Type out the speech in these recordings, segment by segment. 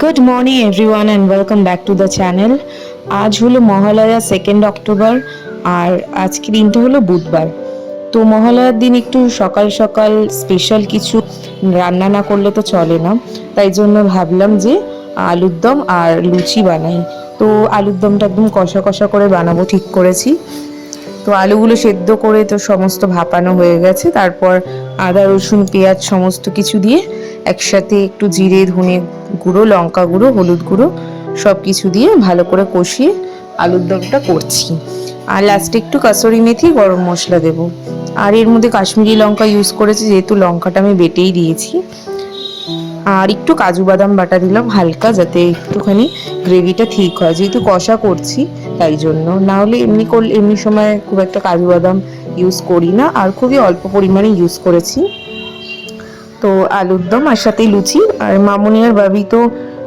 Good morning everyone and welcome back to the channel. আজ হলো Mahalaya 2 October আর আজকে দিনটা হলো বুধবার। তো মহালয়ার দিন একটু সকাল সকাল স্পেশাল কিছু রান্না না করলে তো চলে না, তাই জন্য ভাবলাম যে আলুর দম আর লুচি বানাই। তো আলুর দমটা একদম কষা কষা করে বানাবো ঠিক করেছি। তো আলুগুলো সেদ্ধ করে তো সমস্ত ভাপানো হয়ে গেছে, তারপর আদা রসুন পেঁয়াজ সমস্ত কিছু দিয়ে একসাথে একটু জিরে ধনে গুঁড়ো লঙ্কা গুঁড়ো হলুদ গুঁড়ো সব কিছু দিয়ে ভালো করে কষিয়ে আলুর দমটা করছি। আর লাস্টে একটু কাসুরি মেথি গরম মশলা দেবো। আর এর মধ্যে কাশ্মীরি লঙ্কা ইউজ করেছি, যেহেতু লঙ্কাটা আমি বেটেই দিয়েছি। আর একটু কাজু বাদাম বাটা দিলাম হালকা, যাতে একটুখানি গ্রেভিটা ঠিক হয়, যেহেতু কষা করছি তাই জন্য। না হলে এমনি করলে এমনি সময় খুব একটা কাজু বাদাম ইউজ করি না, আর খুবই অল্প পরিমাণে ইউজ করেছি। তো আলুর দম আর সাথে লুচি। আর মামুনি আর বাবি তো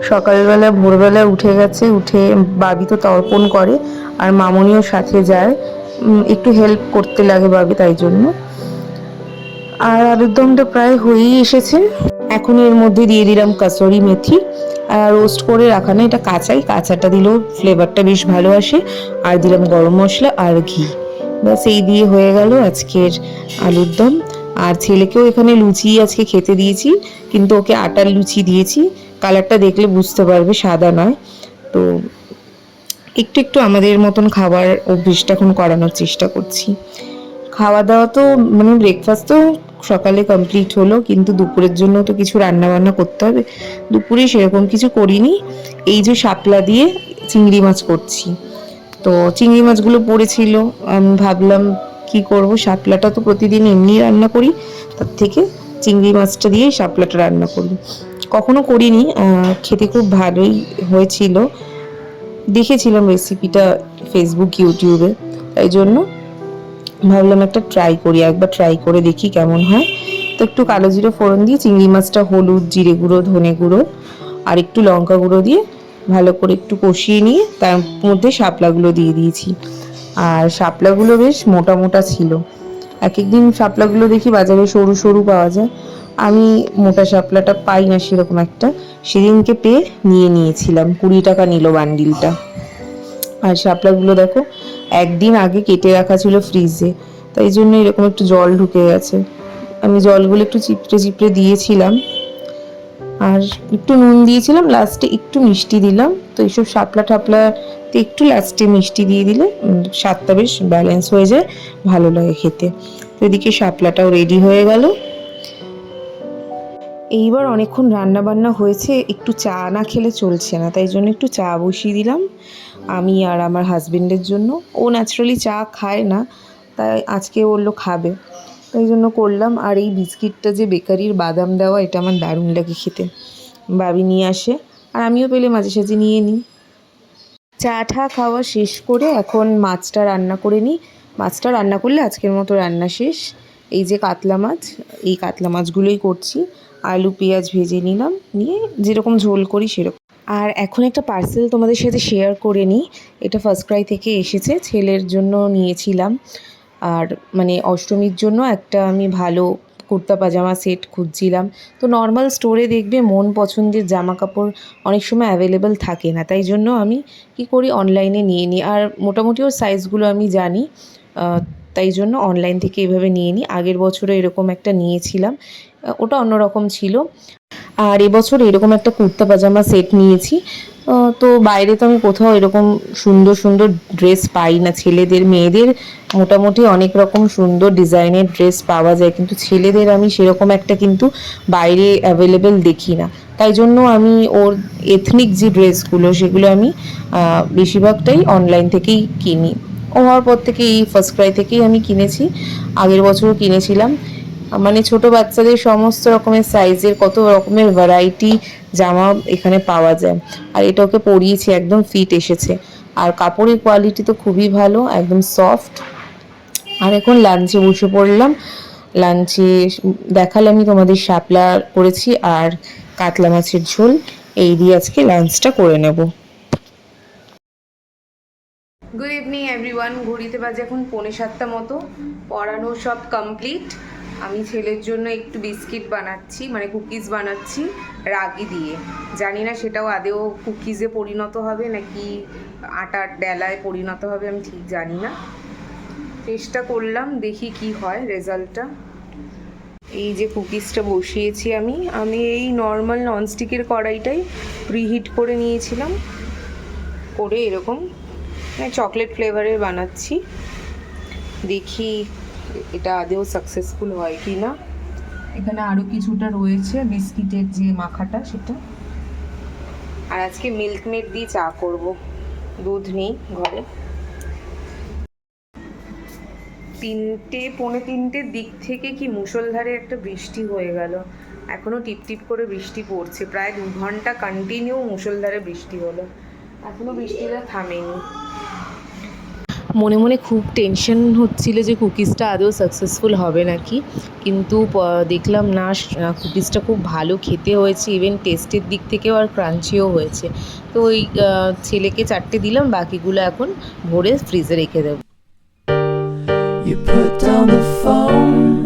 সকালবেলা ভোরবেলা উঠে গেছে, উঠে বাবি তো তর্পণ করে আর মামুনিও সাথে যায়, একটু হেল্প করতে লাগে বাবি, তাই জন্য। আর আলুর দমটা প্রায় হয়েই এসেছে। এখন এর মধ্যে দিয়ে দিলাম কাসুরি মেথি, আর রোস্ট করে রাখা না, এটা কাঁচাটা দিলেও ফ্লেভারটা বেশ ভালো আসে। আর দিলাম গরম মশলা আর ঘি, ব্যাস এই দিয়ে হয়ে গেল আজকের আলুর দম। আর ছেলেকেও এখানে লুচি আজকে খেতে দিয়েছি, কিন্তু ওকে আটার লুচি দিয়েছি, কালারটা দেখলে বুঝতে পারবে সাদা নয়। তো একটু একটু আমাদের মতন খাবার অভ্যেসটা এখন করানোর চেষ্টা করছি। খাওয়া দাওয়া তো মানে ব্রেকফাস্ট তো সকালে কমপ্লিট হলো, কিন্তু দুপুরের জন্য তো কিছু রান্না বান্না করতে হবে। দুপুরে সেরকম কিছু করিনি, এই যে শাপলা দিয়ে চিংড়ি মাছ করছি। তো চিংড়ি মাছগুলো পড়েছিল, আমি ভাবলাম কি করব, শাপলাটা তো প্রতিদিন এমনি রান্না করি, তার থেকে চিংড়ি মাছটা দিয়ে শাপলাটা রান্না করি। কখনো করিনি, খেতে খুব ভালোই হয়েছিল, দেখেছিলাম রেসিপিটা ফেসবুক ইউটিউবে, তাই জন্য ভাবলাম একবার ট্রাই করে দেখি কেমন হয়। তো একটু কালো জিরে ফোড়ন দিয়ে চিংড়ি মাছটা হলুদ জিরে গুঁড়ো ধনে গুঁড়ো আর একটু লঙ্কা গুঁড়ো দিয়ে ভালো করে একটু কষিয়ে নিয়ে তার মধ্যে শাপলাগুলো দিয়ে দিয়েছি। আর শাপলাগুলো বেশ মোটা মোটা ছিল, এক একদিন শাপলাগুলো দেখি বাজারে সরু সরু পাওয়া যায়, আমি মোটা শাপলাটা পাই না সেরকম একটা, সেদিনকে পেয়ে নিয়েছিলাম, 20 টাকা নিল বান্ডিলটা। আর শাপলাগুলো দেখো একদিন আগে কেটে রাখা ছিল ফ্রিজে, তাই জন্য এরকম একটু জল ঢুকে গেছে। আমি জলগুলো একটু চিপড়ে চিপড়ে দিয়েছিলাম, আর একটু নুন দিয়েছিলাম, লাস্টে একটু মিষ্টি দিলাম। তো এইসব শাপলা ঠাপলাতে একটু লাস্টে মিষ্টি দিয়ে দিলে স্বাদটা বেশ ব্যালেন্স হয়ে যায়, ভালো লাগে খেতে। তো এদিকে শাপলাটাও রেডি হয়ে গেল। এইবার অনেকক্ষণ রান্না বান্না হয়েছে, একটু চা না খেলে চলছে না, তাই জন্য একটু চা বসিয়ে দিলাম আমি আর আমার হাজবেন্ডের জন্য। ও ন্যাচারালি চা খায় না, তাই আজকে বললো খাবে, তাই জন্য করলাম। আর এই বিস্কিটটা যে বেকারির বাদাম দেওয়া, এটা আমার দারুণ লাগে খেতে, বাবি নিয়ে আসে আর আমিও পেলে মাঝে সাঝে নিয়ে নিই। চা ঠা খাওয়া শেষ করে এখন মাছটা রান্না করে নিই। মাছটা রান্না করলে আজকের মতো রান্না শেষ। এই যে কাতলা মাছ, এই কাতলা মাছগুলোই করছি। আলু পেঁয়াজ ভেজে নিলাম, নিয়ে যেরকম ঝোল করি সেরকম। আর এখন একটা পার্সেল তোমাদের সাথে শেয়ার করে নিই, এটা ফার্স্ট ক্রাই থেকে এসেছে, ছেলের জন্য নিয়েছিলাম। আর মানে অষ্টমীর জন্য একটা আমি ভালো কুর্তা পাজামা সেট খুঁজছিলাম। তো নর্মাল স্টোরে দেখবে মন পছন্দের জামা কাপড় অনেক সময় অ্যাভেলেবেল থাকে না, তাই জন্য আমি কি করি অনলাইনে নিয়ে নিই। আর মোটামুটি ওর সাইজগুলো আমি জানি, তাই জন্য অনলাইন থেকে এভাবে নিয়ে নিই। আগের বছরও এরকম একটা নিয়েছিলাম, ওটা অন্যরকম ছিল। আর এবছর এরকম একটা কুর্তা পাজামা সেট নিয়েছি। তো বাইরে তো আমি কোথাও এরকম সুন্দর সুন্দর ড্রেস পাই না, ছেলেদের মেয়েদের মোটামুটি অনেক রকম সুন্দর ডিজাইনের ড্রেস পাওয়া যায়, কিন্তু ছেলেদের আমি সেরকম একটা কিন্তু বাইরে অ্যাভেলেবেল দেখি না। তাই জন্য আমি ওর এথনিক যে ড্রেসগুলো সেগুলো আমি বেশিরভাগটাই অনলাইন থেকেই কিনি। ও হওয়ার পর থেকে এই ফার্স্ট ক্রাই থেকেই আমি কিনেছি, আগের বছরও কিনেছিলাম। মানে ছোট বাচ্চাদের সমস্ত রকমের সাইজের কত রকমের ভ্যারাইটি জামা এখানে পাওয়া যায়। আর এটা ওকে পরিয়েছি, একদম ফিট এসেছে, আর কাপড়ের কোয়ালিটি তো খুবই ভালো, একদম সফট। আর এখন লাঞ্চে বসে পড়লাম। লাঞ্চে দেখালামই তোমাদের শাপলা করেছি আর কাতলা মাছের ঝোল, এই দিয়ে আজকে লাঞ্চটা করে নেব। গুড ইভিনিং এভরিওয়ান, ঘড়িতে বাজে এখন 6:45 মতো, পড়ানো সব কমপ্লিট। আমি ছেলের জন্য একটু বিস্কিট বানাচ্ছি, মানে কুকিজ বানাচ্ছি রাগি দিয়ে। জানি না সেটাও আদেও কুকিজে পরিণত হবে নাকি আটার ডেলায় পরিণত হবে, আমি ঠিক জানি না। চেষ্টা করলাম, দেখি কি হয় রেজাল্টটা। এই যে কুকিজটা বসিয়েছি আমি এই নর্মাল ননস্টিকের কড়াইটাই প্রিহিট করে নিয়েছিলাম, করে এরকম চকলেট ফ্লেভারের বানাচ্ছি। দেখি এটা আদেও সাকসেসফুল হয় কি না। এখানে আরও কিছুটা রয়েছে বিস্কিটের যে মাখাটা সেটা। আর আজকে মিল্কমেড দিয়ে চা করব, দুধ নেই ঘরে। 3টে পৌনে 3টের দিক থেকে কি মুষলধারে একটা বৃষ্টি হয়ে গেল। এখনও টিপটিপ করে বৃষ্টি পড়ছে, প্রায় 2 ঘন্টা কন্টিনিউ মুষলধারে বৃষ্টি হলো, এখনও বৃষ্টিটা থামেনি। মনে মনে খুব টেনশন হচ্ছিল যে কুকিজটা আদৌ সাকসেসফুল হবে নাকি, কিন্তু দেখলাম না, কুকিজটা খুব ভালো খেতে হয়েছে, ইভেন টেস্টের দিক থেকেও আর ক্রাঞ্চিও হয়েছে। তো ওই ছেলেকে 4টে দিলাম, বাকিগুলো এখন ভরে ফ্রিজে রেখে দেবো। You put down the phone